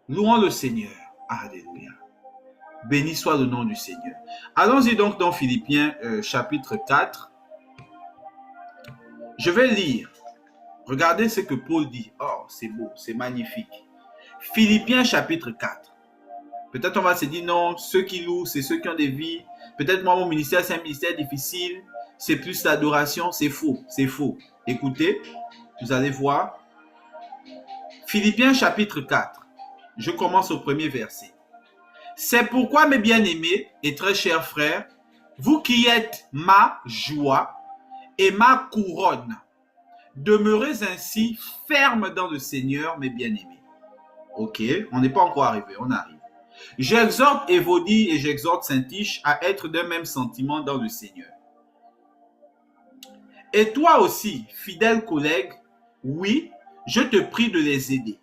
Louons le Seigneur. Alléluia. Béni soit le nom du Seigneur. Allons-y donc dans Philippiens chapitre 4. Je vais lire. Regardez ce que Paul dit. Oh, c'est beau, c'est magnifique. Philippiens chapitre 4. Peut-être on va se dire non, ceux qui louent, c'est ceux qui ont des vies. Peut-être moi, mon ministère, c'est un ministère difficile. C'est plus l'adoration. C'est faux, c'est faux. Écoutez, vous allez voir. Philippiens chapitre 4. Je commence au premier verset. C'est pourquoi, mes bien-aimés et très chers frères, vous qui êtes ma joie et ma couronne, demeurez ainsi fermes dans le Seigneur, mes bien-aimés. Ok, on n'est pas encore arrivé, on arrive. J'exhorte Évodie et j'exhorte Saint-Tiche à être d'un même sentiment dans le Seigneur. Et toi aussi, fidèle collègue, oui, je te prie de les aider.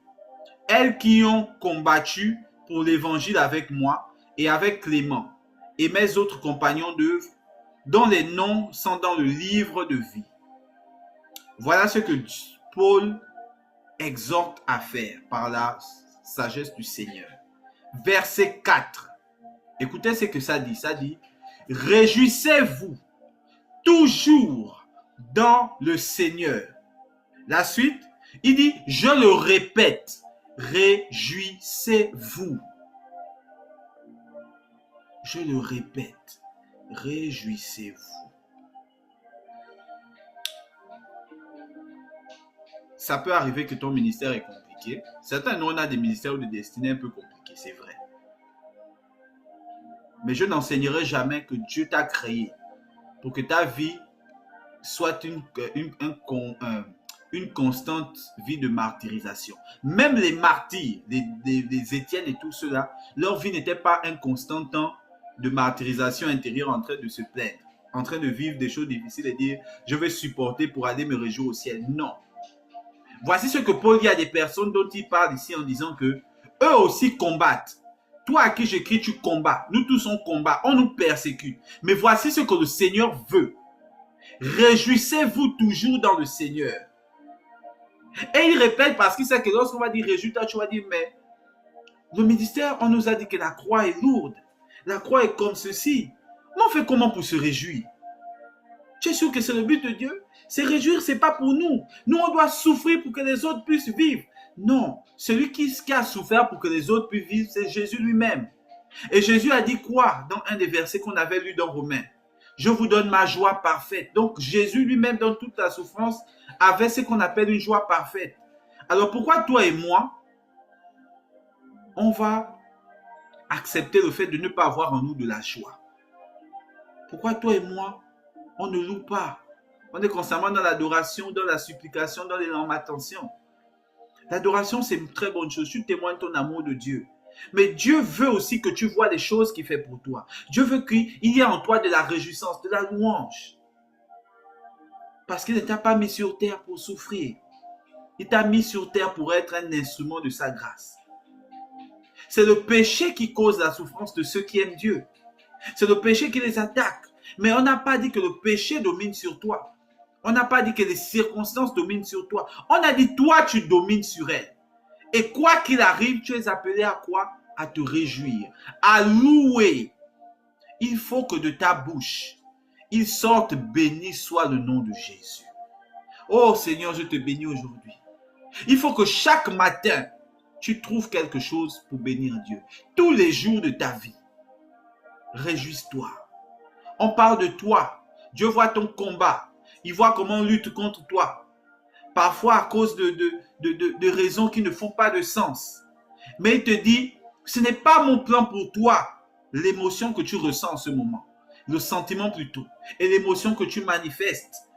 Elles qui ont combattu pour l'évangile avec moi et avec Clément et mes autres compagnons d'œuvre, dont les noms sont dans le livre de vie. Voilà ce que Paul exhorte à faire par la sagesse du Seigneur. Verset 4. Écoutez ce que ça dit. Ça dit, réjouissez-vous toujours dans le Seigneur. La suite, il dit, je le répète, réjouissez-vous. Je le répète, réjouissez-vous. Ça peut arriver que ton ministère est compliqué. Certains, nous, on a des ministères ou des destinées un peu compliquées, c'est vrai. Mais je n'enseignerai jamais que Dieu t'a créé pour que ta vie soit une constante vie de martyrisation. Même les martyrs, les Étienne et tout cela, leur vie n'était pas un constant temps de martyrisation intérieure en train de se plaindre, en train de vivre des choses difficiles et dire « je vais supporter pour aller me réjouir au ciel ». Non. Voici ce que Paul dit à des personnes dont il parle ici en disant que eux aussi combattent. Toi à qui j'écris, tu combats. Nous tous on combat, on nous persécute. Mais voici ce que le Seigneur veut. Réjouissez-vous toujours dans le Seigneur. Et il répète parce qu'il sait que lorsqu'on va dire réjouis-toi, tu vas dire mais le ministère, on nous a dit que la croix est lourde. La croix est comme ceci. Mais on fait comment pour se réjouir? Tu es sûr que c'est le but de Dieu? Se réjouir, ce n'est pas pour nous. Nous, on doit souffrir pour que les autres puissent vivre. Non, celui qui a souffert pour que les autres puissent vivre, c'est Jésus lui-même. Et Jésus a dit quoi dans un des versets qu'on avait lu dans Romains? Je vous donne ma joie parfaite. Donc Jésus lui-même, dans toute la souffrance, avait ce qu'on appelle une joie parfaite. Alors pourquoi toi et moi, on va accepter le fait de ne pas avoir en nous de la joie? Pourquoi toi et moi, on ne loue pas? On est constamment dans l'adoration, dans la supplication, dans les lamentations. L'adoration, c'est une très bonne chose. Tu témoignes ton amour de Dieu. Mais Dieu veut aussi que tu vois les choses qu'il fait pour toi. Dieu veut qu'il y ait en toi de la réjouissance, de la louange. Parce qu'il ne t'a pas mis sur terre pour souffrir. Il t'a mis sur terre pour être un instrument de sa grâce. C'est le péché qui cause la souffrance de ceux qui aiment Dieu. C'est le péché qui les attaque. Mais on n'a pas dit que le péché domine sur toi. On n'a pas dit que les circonstances dominent sur toi. On a dit toi, tu domines sur elles. Et quoi qu'il arrive, tu es appelé à quoi? À te réjouir, à louer. Il faut que de ta bouche, il sorte béni soit le nom de Jésus. Oh Seigneur, je te bénis aujourd'hui. Il faut que chaque matin, tu trouves quelque chose pour bénir Dieu. Tous les jours de ta vie, réjouis-toi. On parle de toi. Dieu voit ton combat. Il voit comment on lutte contre toi. Parfois à cause de raisons qui ne font pas de sens. Mais il te dit, ce n'est pas mon plan pour toi, l'émotion que tu ressens en ce moment. Le sentiment plutôt. Et l'émotion que tu manifestes.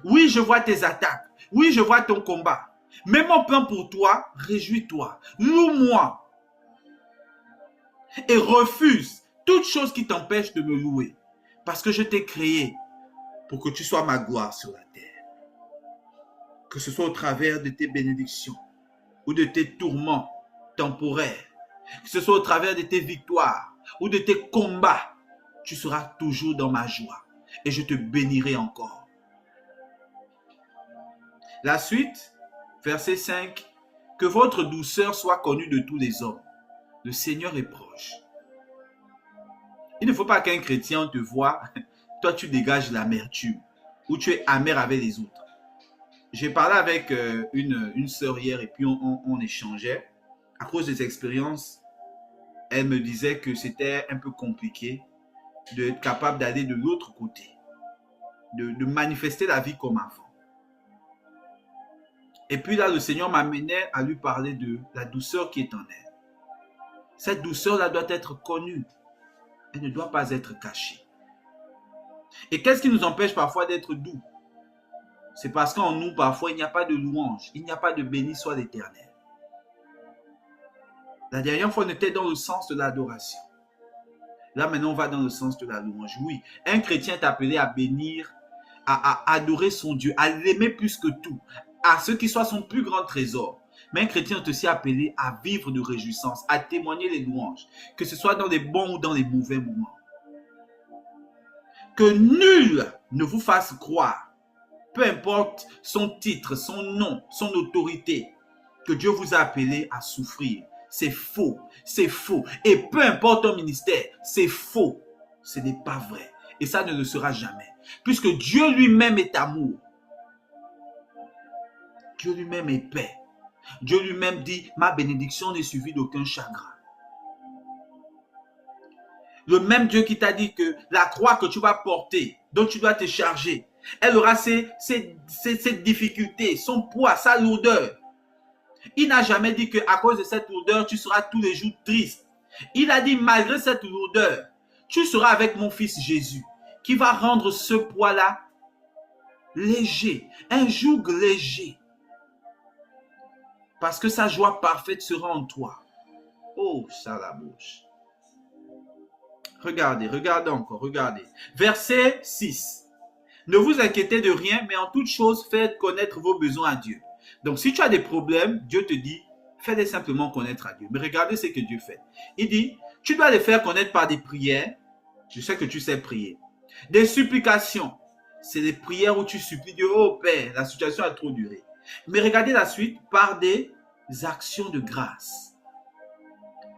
Oui, je vois tes attaques. Oui, je vois ton combat. Mais mon plan pour toi, réjouis-toi. Loue-moi. Et refuse toute chose qui t'empêche de me louer. Parce que je t'ai créé pour que tu sois ma gloire sur la terre. Que ce soit au travers de tes bénédictions ou de tes tourments temporaires, que ce soit au travers de tes victoires ou de tes combats, tu seras toujours dans ma joie et je te bénirai encore. La suite, Verset 5. Que votre douceur soit connue de tous les hommes. Le Seigneur est proche. Il ne faut pas qu'un chrétien te voie, toi tu dégages l'amertume ou tu es amer avec les autres. J'ai parlé avec une sœur hier et puis on échangeait. À cause des expériences, elle me disait que c'était un peu compliqué d'être capable d'aller de l'autre côté, de manifester la vie comme avant. Et puis là, le Seigneur m'amenait à lui parler de la douceur qui est en elle. Cette douceur-là doit être connue. Elle ne doit pas être cachée. Et qu'est-ce qui nous empêche parfois d'être doux? C'est parce qu'en nous, parfois, il n'y a pas de louange. Il n'y a pas de béni soit l'Éternel. La dernière fois, on était dans le sens de l'adoration. Là, maintenant, on va dans le sens de la louange. Oui, un chrétien est appelé à bénir, à adorer son Dieu, à l'aimer plus que tout, à ce qui soit son plus grand trésor. Mais un chrétien est aussi appelé à vivre de réjouissance, à témoigner les louanges, que ce soit dans les bons ou dans les mauvais moments. Que nul ne vous fasse croire, peu importe son titre, son nom, son autorité, que Dieu vous a appelé à souffrir. C'est faux, c'est faux. Et peu importe ton ministère, c'est faux. Ce n'est pas vrai. Et ça ne le sera jamais. Puisque Dieu lui-même est amour. Dieu lui-même est paix. Dieu lui-même dit, ma bénédiction n'est suivie d'aucun chagrin. Le même Dieu qui t'a dit que la croix que tu vas porter, dont tu dois te charger, elle aura ses difficultés, son poids, sa lourdeur. Il n'a jamais dit qu'à cause de cette lourdeur, tu seras tous les jours triste. Il a dit, malgré cette lourdeur, tu seras avec mon fils Jésus, qui va rendre ce poids-là léger, un joug léger. Parce que sa joie parfaite sera en toi. Oh, ça la bouche. Regardez, regardez encore, regardez. Verset 6. Ne vous inquiétez de rien, mais en toute chose, faites connaître vos besoins à Dieu. Donc, si tu as des problèmes, Dieu te dit, fais-les simplement connaître à Dieu. Mais regardez ce que Dieu fait. Il dit, tu dois les faire connaître par des prières. Je sais que tu sais prier. Des supplications. C'est des prières où tu supplies Dieu, oh Père, la situation a trop duré. Mais regardez la suite, par des actions de grâce.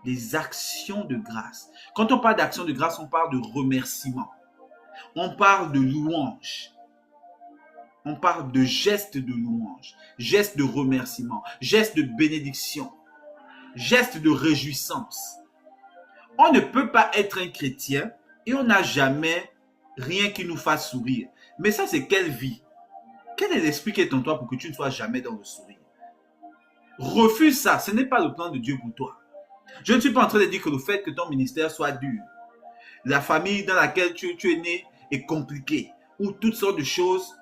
Des actions de grâce. Quand on parle d'actions de grâce, on parle de remerciement. On parle de louange. On parle de gestes de louange, gestes de remerciement, gestes de bénédiction, gestes de réjouissance. On ne peut pas être un chrétien et on n'a jamais rien qui nous fasse sourire. Mais ça, c'est quelle vie? Quel est l'esprit qui est en toi pour que tu ne sois jamais dans le sourire? Refuse ça, ce n'est pas le plan de Dieu pour toi. Je ne suis pas en train de dire que le fait que ton ministère soit dur, la famille dans laquelle tu es né est compliquée, ou toutes sortes de choses.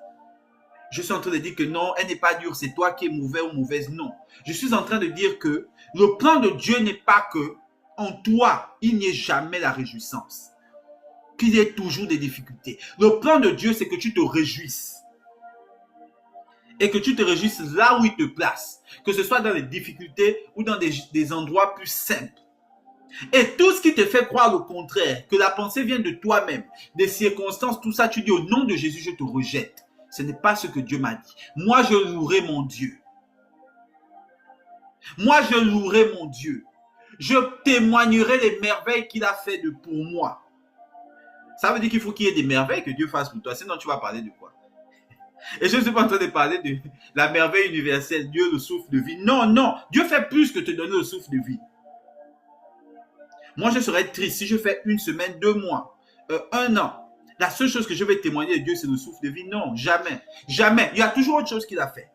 Je suis en train de dire que non, elle n'est pas dure, c'est toi qui es mauvais ou mauvaise. Non. Je suis en train de dire que le plan de Dieu n'est pas que en toi, il n'y ait jamais la réjouissance. Qu'il y ait toujours des difficultés. Le plan de Dieu, c'est que tu te réjouisses. Et que tu te réjouisses là où il te place. Que ce soit dans les difficultés ou dans des endroits plus simples. Et tout ce qui te fait croire le contraire, que la pensée vient de toi-même, des circonstances, tout ça, tu dis au nom de Jésus, je te rejette. Ce n'est pas ce que Dieu m'a dit. Moi, je louerai mon Dieu. Moi, je louerai mon Dieu. Je témoignerai les merveilles qu'il a fait pour moi. Ça veut dire qu'il faut qu'il y ait des merveilles que Dieu fasse pour toi. Sinon, tu vas parler de quoi? Et je ne suis pas en train de parler de la merveille universelle, Dieu, le souffle de vie. Non, non. Dieu fait plus que te donner le souffle de vie. Moi, je serais triste si je fais une semaine, 2 mois, 1 an. La seule chose que je vais témoigner de Dieu, c'est le souffle de vie. Non, jamais. Jamais. Il y a toujours autre chose qu'il a fait.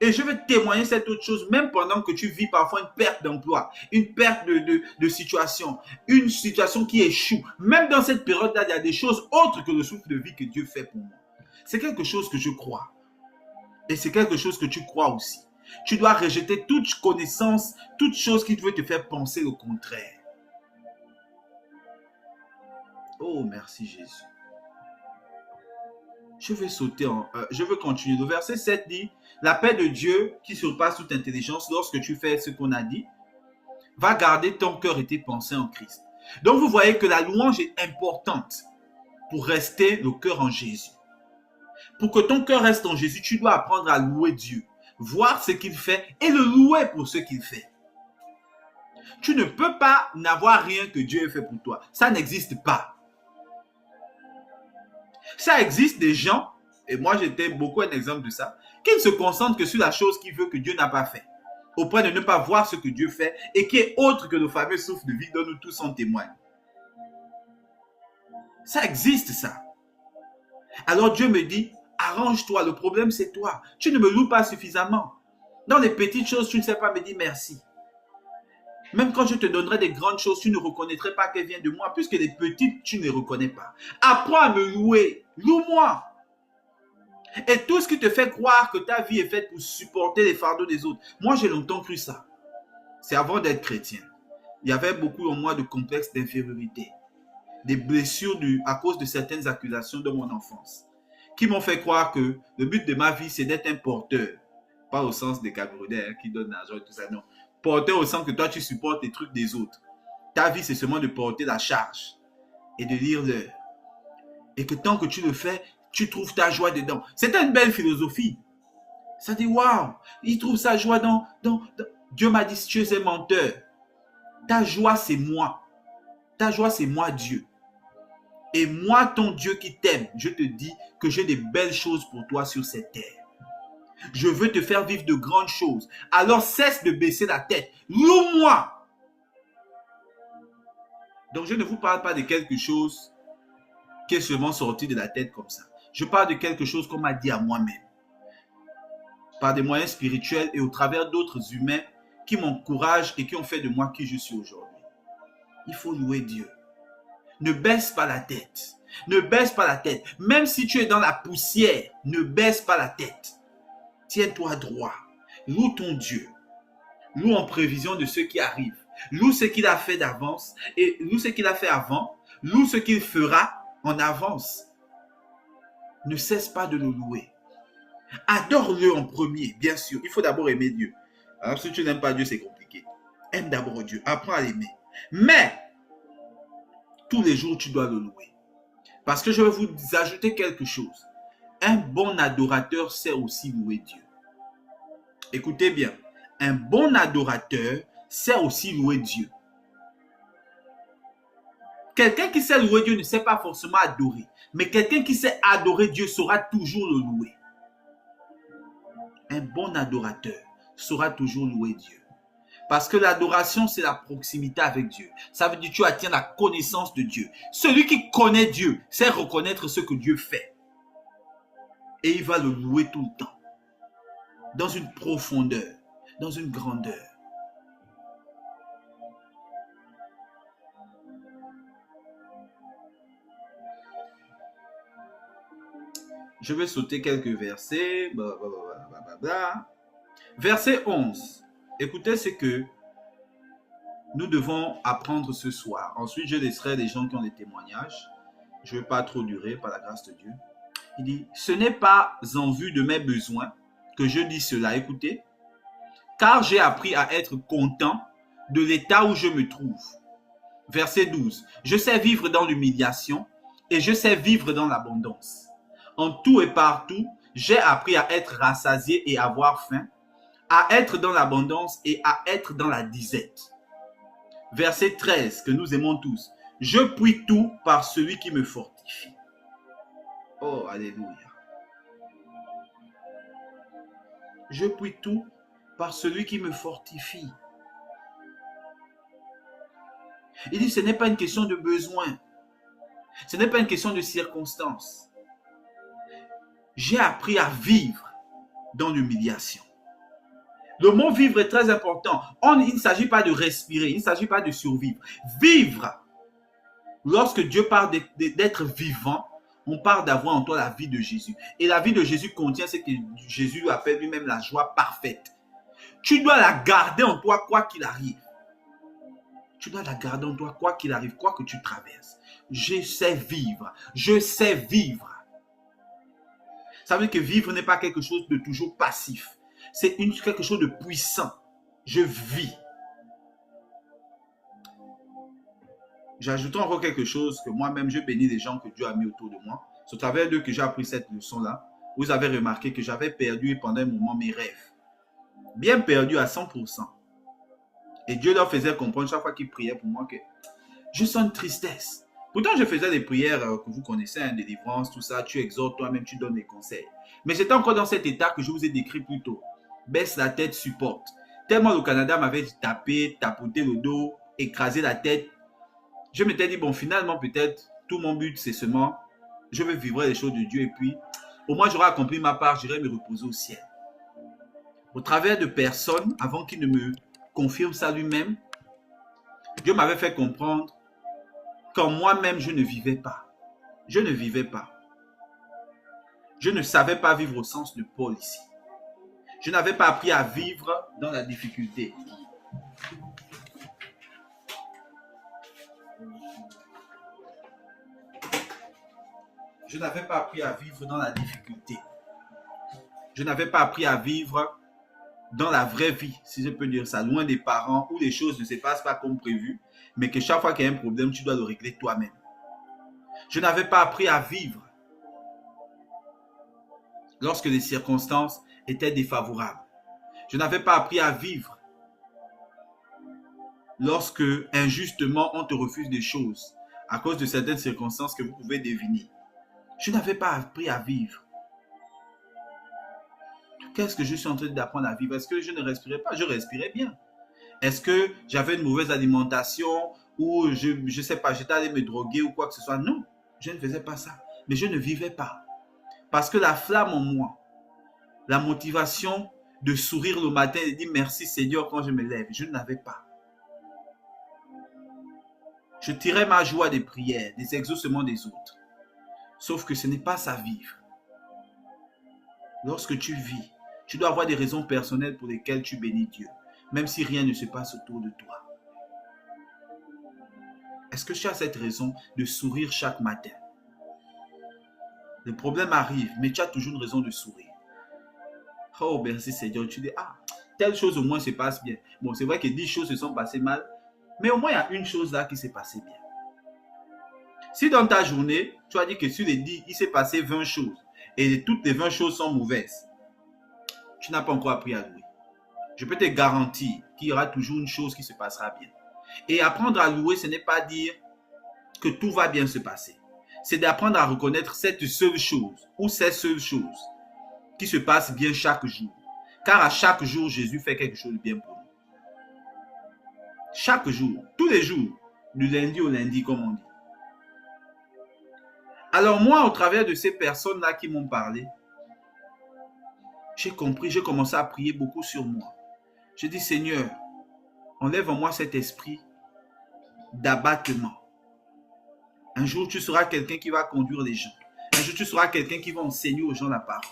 Et je vais témoigner cette autre chose, même pendant que tu vis parfois une perte d'emploi, une perte de situation, une situation qui échoue. Même dans cette période-là, il y a des choses autres que le souffle de vie que Dieu fait pour moi. C'est quelque chose que je crois. Et c'est quelque chose que tu crois aussi. Tu dois rejeter toute connaissance, toute chose qui veut te faire penser le contraire. Oh, merci Jésus. Je vais continuer. Le verset 7 dit, la paix de Dieu qui surpasse toute intelligence lorsque tu fais ce qu'on a dit, va garder ton cœur et tes pensées en Christ. Donc vous voyez que la louange est importante pour rester le cœur en Jésus. Pour que ton cœur reste en Jésus, tu dois apprendre à louer Dieu. voir ce qu'il fait et le louer pour ce qu'il fait. Tu ne peux pas n'avoir rien que Dieu ait fait pour toi. Ça n'existe pas. Ça existe des gens, et moi j'étais beaucoup un exemple de ça, qui ne se concentrent que sur la chose qu'il veut que Dieu n'a pas fait, au point de ne pas voir ce que Dieu fait et qui est autre que le fameux souffle de vie dont nous tous en témoignent. Ça existe ça. Alors Dieu me dit, arrange-toi, le problème c'est toi. Tu ne me loues pas suffisamment. Dans les petites choses, tu ne sais pas me dire merci. Même quand je te donnerai des grandes choses, tu ne reconnaîtrais pas qu'elles viennent de moi, puisque les petites, tu ne les reconnais pas. Apprends à me louer. Loue-moi. Et tout ce qui te fait croire que ta vie est faite pour supporter les fardeaux des autres. Moi, j'ai longtemps cru ça. C'est avant d'être chrétien. Il y avait beaucoup en moi de complexes d'infériorité. Des blessures à cause de certaines accusations de mon enfance. Qui m'ont fait croire que le but de ma vie, c'est d'être un porteur. Pas au sens des Camerounais qui donnent l'argent et tout ça, non. Porteur au sens que toi, tu supportes les trucs des autres. Ta vie, c'est seulement de porter la charge et de lire l'heure. Et que tant que tu le fais, tu trouves ta joie dedans. C'est une belle philosophie. Ça dit, waouh, il trouve sa joie dans... Dieu m'a dit, tu es un menteur. Ta joie, c'est moi. Ta joie, c'est moi, Dieu. Et moi, ton Dieu qui t'aime, je te dis que j'ai des belles choses pour toi sur cette terre. Je veux te faire vivre de grandes choses. Alors cesse de baisser la tête. Loue-moi. Donc je ne vous parle pas de quelque chose qui est seulement sorti de la tête comme ça. Je parle de quelque chose qu'on m'a dit à moi-même. Par des moyens spirituels et au travers d'autres humains qui m'encouragent et qui ont fait de moi qui je suis aujourd'hui. Il faut louer Dieu. Ne baisse pas la tête. Ne baisse pas la tête. Même si tu es dans la poussière, ne baisse pas la tête. Tiens-toi droit. Loue ton Dieu. Loue en prévision de ce qui arrive. Loue ce qu'il a fait d'avance et loue ce qu'il a fait avant. Loue ce qu'il fera en avance. Ne cesse pas de le louer. Adore-le en premier, bien sûr. Il faut d'abord aimer Dieu. Alors, si tu n'aimes pas Dieu, c'est compliqué. Aime d'abord Dieu. Apprends à l'aimer. Mais, tous les jours, tu dois le louer. Parce que je vais vous ajouter quelque chose. Un bon adorateur sait aussi louer Dieu. Écoutez bien. Un bon adorateur sait aussi louer Dieu. Quelqu'un qui sait louer Dieu ne sait pas forcément adorer. Mais quelqu'un qui sait adorer Dieu saura toujours le louer. Un bon adorateur saura toujours louer Dieu. Parce que l'adoration, c'est la proximité avec Dieu. Ça veut dire que tu atteins la connaissance de Dieu. Celui qui connaît Dieu sait reconnaître ce que Dieu fait. Et il va le louer tout le temps. Dans une profondeur, dans une grandeur. Je vais sauter quelques versets. Verset 11. Écoutez ce que nous devons apprendre ce soir. Ensuite, je laisserai les gens qui ont des témoignages. Je ne vais pas trop durer par la grâce de Dieu. Il dit, ce n'est pas en vue de mes besoins que je dis cela. Écoutez, car j'ai appris à être content de l'état où je me trouve. Verset 12. Je sais vivre dans l'humiliation et je sais vivre dans l'abondance. En tout et partout, j'ai appris à être rassasié et avoir faim, à être dans l'abondance et à être dans la disette. Verset 13, que nous aimons tous. Je puis tout par celui qui me fortifie. Oh, alléluia. Je puis tout par celui qui me fortifie. Il dit, ce n'est pas une question de besoin. Ce n'est pas une question de circonstance. J'ai appris à vivre dans l'humiliation. Le mot vivre est très important. Il ne s'agit pas de respirer, il ne s'agit pas de survivre. Vivre. Lorsque Dieu parle d'être vivant, on parle d'avoir en toi la vie de Jésus. Et la vie de Jésus contient ce que Jésus appelle lui-même la joie parfaite. Tu dois la garder en toi quoi qu'il arrive. Tu dois la garder en toi quoi qu'il arrive, quoi que tu traverses. Je sais vivre. Je sais vivre. Ça veut dire que vivre n'est pas quelque chose de toujours passif. C'est quelque chose de puissant. Je vis. J'ajouterai encore quelque chose que moi-même, je bénis les gens que Dieu a mis autour de moi. C'est au travers d'eux que j'ai appris cette leçon-là. Vous avez remarqué que j'avais perdu pendant un moment mes rêves. bien perdu à 100%. Et Dieu leur faisait comprendre chaque fois qu'ils priaient pour moi que je sens une tristesse. Pourtant, je faisais des prières que vous connaissez, hein, délivrance, tout ça. Tu exhortes toi-même, tu donnes des conseils. Mais j'étais encore dans cet état que je vous ai décrit plus tôt. Baisse la tête, supporte. Tellement le Canada m'avait tapé, tapoté le dos, écrasé la tête. Je m'étais dit, bon, finalement, peut-être, tout mon but, c'est seulement, je vais vivre les choses de Dieu et puis, au moins, j'aurai accompli ma part, j'irai me reposer au ciel. Au travers de personnes, avant qu'il ne me confirme ça lui-même, Dieu m'avait fait comprendre qu'en moi-même, je ne vivais pas. Je ne vivais pas. Je ne savais pas vivre au sens de Paul ici. Je n'avais pas appris à vivre dans la difficulté. Je n'avais pas appris à vivre dans la difficulté. Je n'avais pas appris à vivre dans la vraie vie, si je peux dire ça, loin des parents, où les choses ne se passent pas comme prévu, mais que chaque fois qu'il y a un problème, tu dois le régler toi-même. Je n'avais pas appris à vivre lorsque les circonstances étaient défavorables. Je n'avais pas appris à vivre lorsque, injustement, on te refuse des choses à cause de certaines circonstances que vous pouvez deviner. Je n'avais pas appris à vivre. Qu'est-ce que je suis en train d'apprendre à vivre? Est-ce que je ne respirais pas? Je respirais bien. Est-ce que j'avais une mauvaise alimentation ou je ne sais pas, j'étais allé me droguer ou quoi que ce soit? Non, je ne faisais pas ça. Mais je ne vivais pas. Parce que la flamme en moi, la motivation de sourire le matin et de dire merci Seigneur quand je me lève, je ne l'avais pas. Je tirais ma joie des prières, des exaucements des autres. Sauf que ce n'est pas ça vivre. Lorsque tu vis, tu dois avoir des raisons personnelles pour lesquelles tu bénis Dieu, même si rien ne se passe autour de toi. Est-ce que tu as cette raison de sourire chaque matin? Le problème arrive, mais tu as toujours une raison de sourire. Oh, merci Seigneur. Tu dis, ah, telle chose au moins se passe bien. Bon, c'est vrai que 10 choses se sont passées mal, mais au moins il y a une chose là qui s'est passée bien. Si dans ta journée, tu as dit que sur les 10, il s'est passé 20 choses, et toutes les 20 choses sont mauvaises, tu n'as pas encore appris à louer. Je peux te garantir qu'il y aura toujours une chose qui se passera bien. Et apprendre à louer, ce n'est pas dire que tout va bien se passer. C'est d'apprendre à reconnaître cette seule chose ou ces seules choses qui se passent bien chaque jour. Car à chaque jour, Jésus fait quelque chose de bien pour nous. Chaque jour, tous les jours, du lundi au lundi, comme on dit. Alors moi, au travers de ces personnes-là qui m'ont parlé, j'ai compris, j'ai commencé à prier beaucoup sur moi. J'ai dit, Seigneur, enlève en moi cet esprit d'abattement. Un jour, tu seras quelqu'un qui va conduire les gens. Un jour, tu seras quelqu'un qui va enseigner aux gens la parole.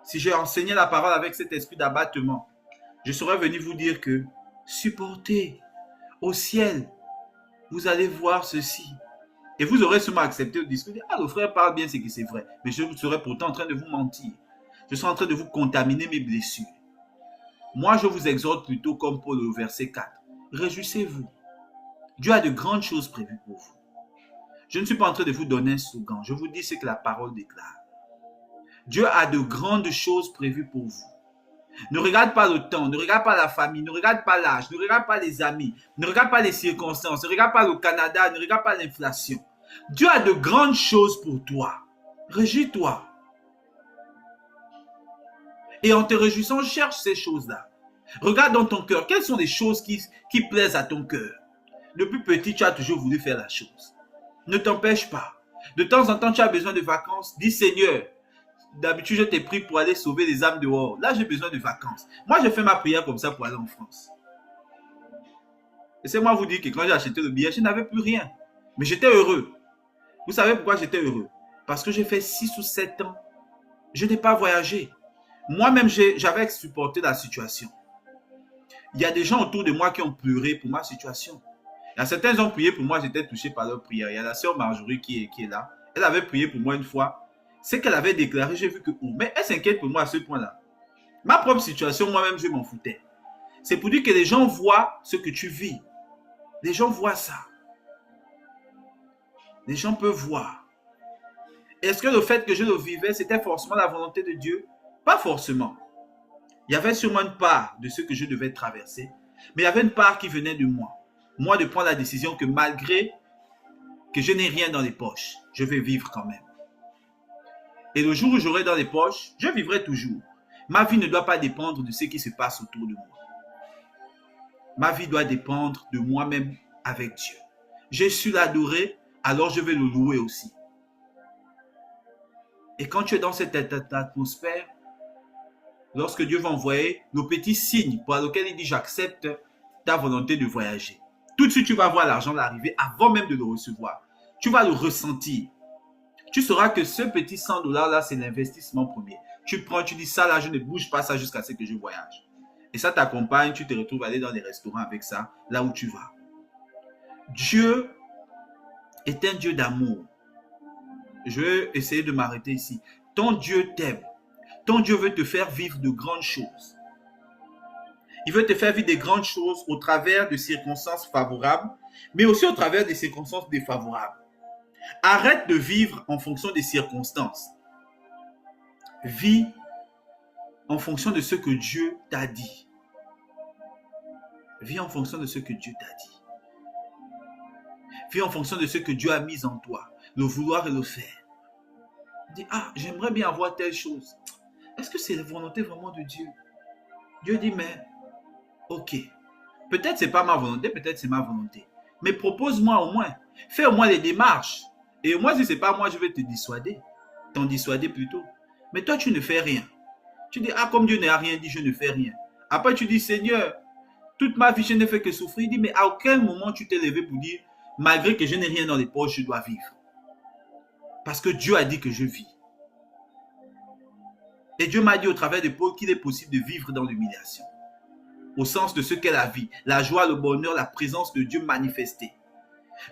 Si j'ai enseigné la parole avec cet esprit d'abattement, je serais venu vous dire que supportez au ciel, vous allez voir ceci. Et vous aurez sûrement accepté le discours. Ah, le frère parle bien, c'est que c'est vrai. Mais je serais pourtant en train de vous mentir. Je suis en train de vous contaminer mes blessures. Moi, je vous exhorte plutôt comme Paul au verset 4. Réjouissez-vous. Dieu a de grandes choses prévues pour vous. Je ne suis pas en train de vous donner un slogan. Je vous dis ce que la parole déclare. Dieu a de grandes choses prévues pour vous. Ne regarde pas le temps, ne regarde pas la famille, ne regarde pas l'âge, ne regarde pas les amis, ne regarde pas les circonstances, ne regarde pas le Canada, ne regarde pas l'inflation. Dieu a de grandes choses pour toi. Réjouis-toi. Et en te réjouissant, cherche ces choses-là. Regarde dans ton cœur, quelles sont les choses qui plaisent à ton cœur. Depuis petit, tu as toujours voulu faire la chose. Ne t'empêche pas. De temps en temps, tu as besoin de vacances. Dis Seigneur, d'habitude, je t'ai pris pour aller sauver les âmes dehors. Là, j'ai besoin de vacances. Moi, je fais ma prière comme ça pour aller en France. Laissez-moi vous dire que quand j'ai acheté le billet, je n'avais plus rien. Mais j'étais heureux. Vous savez pourquoi j'étais heureux? Parce que j'ai fait 6 ou 7 ans. Je n'ai pas voyagé. Moi-même, j'avais supporté la situation. Il y a des gens autour de moi qui ont pleuré pour ma situation. Il y a certains qui ont prié pour moi, j'étais touché par leur prière. Il y a la sœur Marjorie qui est là. Elle avait prié pour moi une fois. Ce qu'elle avait déclaré, j'ai vu que mais elle s'inquiète pour moi à ce point-là. Ma propre situation, moi-même, je m'en foutais. C'est pour dire que les gens voient ce que tu vis. Les gens voient ça. Les gens peuvent voir. Est-ce que le fait que je le vivais, c'était forcément la volonté de Dieu? Pas forcément. Il y avait sûrement une part de ce que je devais traverser, mais il y avait une part qui venait de moi. Moi, de prendre la décision que malgré que je n'ai rien dans les poches, je vais vivre quand même. Et le jour où j'aurai dans les poches, je vivrai toujours. Ma vie ne doit pas dépendre de ce qui se passe autour de moi. Ma vie doit dépendre de moi-même avec Dieu. J'ai su l'adorer, alors je vais le louer aussi. Et quand tu es dans cette atmosphère, lorsque Dieu va envoyer le petit signe pour lequel il dit j'accepte ta volonté de voyager, tout de suite tu vas voir l'argent arriver avant même de le recevoir. Tu vas le ressentir. Tu sauras que ce petit 100 $ là, c'est l'investissement premier. Tu prends, tu dis ça là, je ne bouge pas ça jusqu'à ce que je voyage. Et ça t'accompagne, tu te retrouves à aller dans les restaurants avec ça, là où tu vas. Dieu est un Dieu d'amour. Je vais essayer de m'arrêter ici. Ton Dieu t'aime. Ton Dieu veut te faire vivre de grandes choses. Il veut te faire vivre des grandes choses au travers de circonstances favorables, mais aussi au travers des circonstances défavorables. Arrête de vivre en fonction des circonstances. Vis en fonction de ce que Dieu t'a dit. Vis en fonction de ce que Dieu t'a dit. Vis en fonction de ce que Dieu a mis en toi, le vouloir et le faire. Dis, j'aimerais bien avoir telle chose. Est-ce que c'est la volonté vraiment de Dieu? Dieu dit, mais, ok, peut-être c'est pas ma volonté, peut-être c'est ma volonté. Mais propose-moi au moins, fais au moins les démarches. Et moi, si c'est pas moi, je vais te dissuader. T'en dissuader plutôt. Mais toi, tu ne fais rien. Tu dis, comme Dieu n'a rien dit, je ne fais rien. Après, tu dis, Seigneur, toute ma vie, je n'ai fait que souffrir. Il dit, mais à aucun moment tu t'es levé pour dire, malgré que je n'ai rien dans les poches, je dois vivre. Parce que Dieu a dit que je vis. Et Dieu m'a dit au travers de Paul qu'il est possible de vivre dans l'humiliation. Au sens de ce qu'est la vie, la joie, le bonheur, la présence de Dieu manifestée.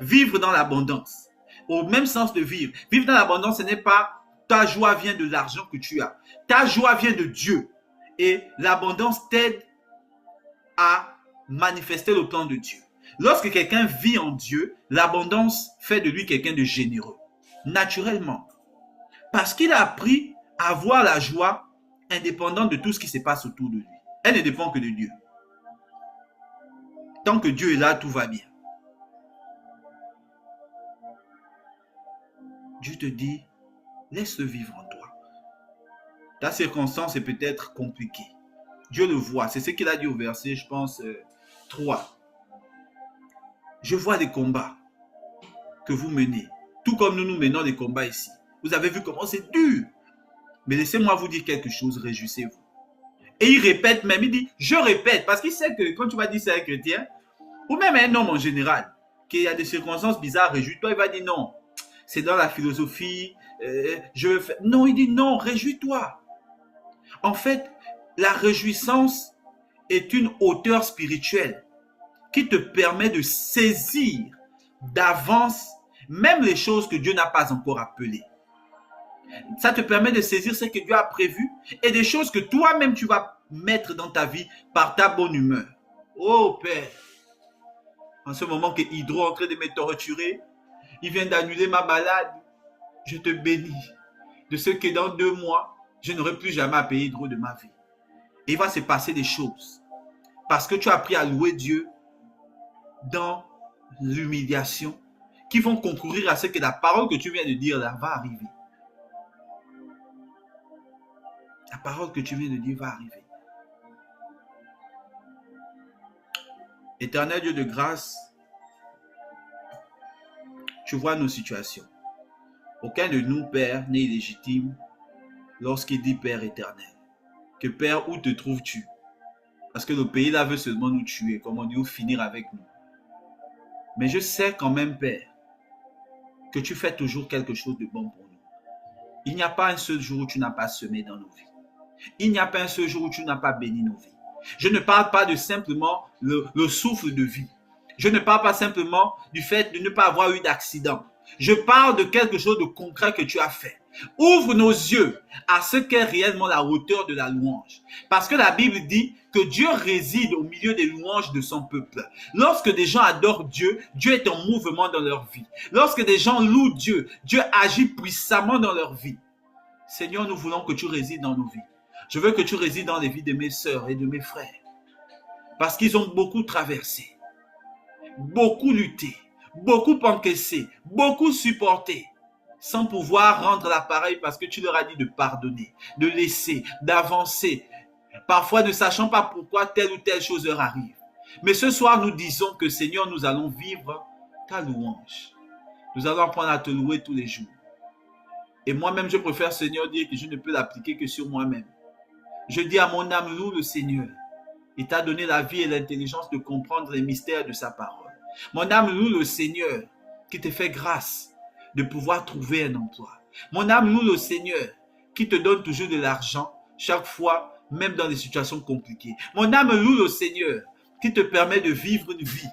Vivre dans l'abondance. Au même sens de vivre. Vivre dans l'abondance, ce n'est pas ta joie vient de l'argent que tu as. Ta joie vient de Dieu. Et l'abondance t'aide à manifester le plan de Dieu. Lorsque quelqu'un vit en Dieu, l'abondance fait de lui quelqu'un de généreux. Naturellement. Parce qu'il a appris à voir la joie indépendante de tout ce qui se passe autour de lui. Elle ne dépend que de Dieu. Tant que Dieu est là, tout va bien. Dieu te dit, laisse-le vivre en toi. Ta circonstance est peut-être compliquée. Dieu le voit. C'est ce qu'il a dit au verset, je pense, 3. Je vois les combats que vous menez. Tout comme nous menons des combats ici. Vous avez vu comment c'est dur. Mais laissez-moi vous dire quelque chose, réjouissez-vous. Et il répète même, il dit, je répète, parce qu'il sait que quand tu vas dire ça à un chrétien, ou même à un homme en général, qu'il y a des circonstances bizarres, réjouis-toi, il va dire non. C'est dans la philosophie, je veux faire. Non, il dit non, réjouis-toi. En fait, la réjouissance est une hauteur spirituelle qui te permet de saisir d'avance même les choses que Dieu n'a pas encore appelées. Ça te permet de saisir ce que Dieu a prévu et des choses que toi-même tu vas mettre dans ta vie par ta bonne humeur. Oh Père, en ce moment que Hydro est en train de me torturer, il vient d'annuler ma balade, je te bénis de ce que dans 2 mois, je n'aurai plus jamais à payer Hydro de ma vie. Et il va se passer des choses parce que tu as appris à louer Dieu dans l'humiliation qui vont concourir à ce que la parole que tu viens de dire là va arriver. La parole que tu viens de dire va arriver. Éternel Dieu de grâce, tu vois nos situations. Aucun de nous, Père, n'est illégitime lorsqu'il dit Père éternel. Que Père, où te trouves-tu? Parce que le pays là veut seulement nous tuer, comme on dit, ou finir avec nous. Mais je sais quand même, Père, que tu fais toujours quelque chose de bon pour nous. Il n'y a pas un seul jour où tu n'as pas semé dans nos vies. Il n'y a pas un seul jour où tu n'as pas béni nos vies. Je ne parle pas de simplement le souffle de vie. Je ne parle pas simplement du fait de ne pas avoir eu d'accident. Je parle de quelque chose de concret que tu as fait. Ouvre nos yeux à ce qu'est réellement la hauteur de la louange. Parce que la Bible dit que Dieu réside au milieu des louanges de son peuple. Lorsque des gens adorent Dieu, Dieu est en mouvement dans leur vie. Lorsque des gens louent Dieu, Dieu agit puissamment dans leur vie. Seigneur, nous voulons que tu résides dans nos vies. Je veux que tu résides dans les vies de mes sœurs et de mes frères. Parce qu'ils ont beaucoup traversé, beaucoup lutté, beaucoup encaissé, beaucoup supporté, sans pouvoir rendre l'appareil parce que tu leur as dit de pardonner, de laisser, d'avancer, parfois ne sachant pas pourquoi telle ou telle chose leur arrive. Mais ce soir, nous disons que Seigneur, nous allons vivre ta louange. Nous allons apprendre à te louer tous les jours. Et moi-même, je préfère, Seigneur, dire que je ne peux l'appliquer que sur moi-même. Je dis à mon âme, loue le Seigneur. Il t'a donné la vie et l'intelligence de comprendre les mystères de sa parole. Mon âme loue le Seigneur qui te fait grâce de pouvoir trouver un emploi. Mon âme loue le Seigneur qui te donne toujours de l'argent chaque fois, même dans des situations compliquées. Mon âme loue le Seigneur qui te permet de vivre une vie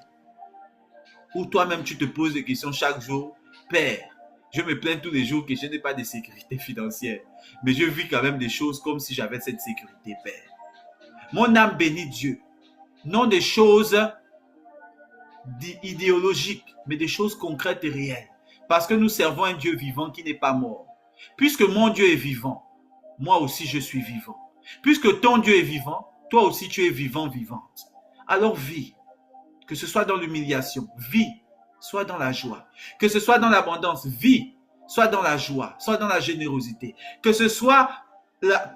où toi-même tu te poses des questions chaque jour. Père, je me plains tous les jours que je n'ai pas de sécurité financière, mais je vis quand même des choses comme si j'avais cette sécurité, Père. Mon âme bénit Dieu, non des choses idéologiques, mais des choses concrètes et réelles. Parce que nous servons un Dieu vivant qui n'est pas mort. Puisque mon Dieu est vivant, moi aussi je suis vivant. Puisque ton Dieu est vivant, toi aussi tu es vivant, vivante. Alors vis, que ce soit dans l'humiliation, vis, soit dans la joie. Que ce soit dans l'abondance, vis, soit dans la joie, soit dans la générosité. Que ce soit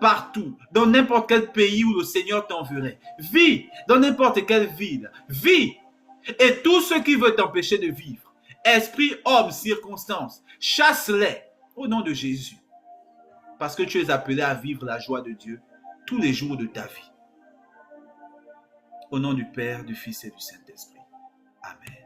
partout, dans n'importe quel pays où le Seigneur t'enverrait. Vis dans n'importe quelle ville. Vis. Et tout ce qui veut t'empêcher de vivre, esprit, homme, circonstance, chasse-les au nom de Jésus. Parce que tu es appelé à vivre la joie de Dieu tous les jours de ta vie. Au nom du Père, du Fils et du Saint-Esprit. Amen.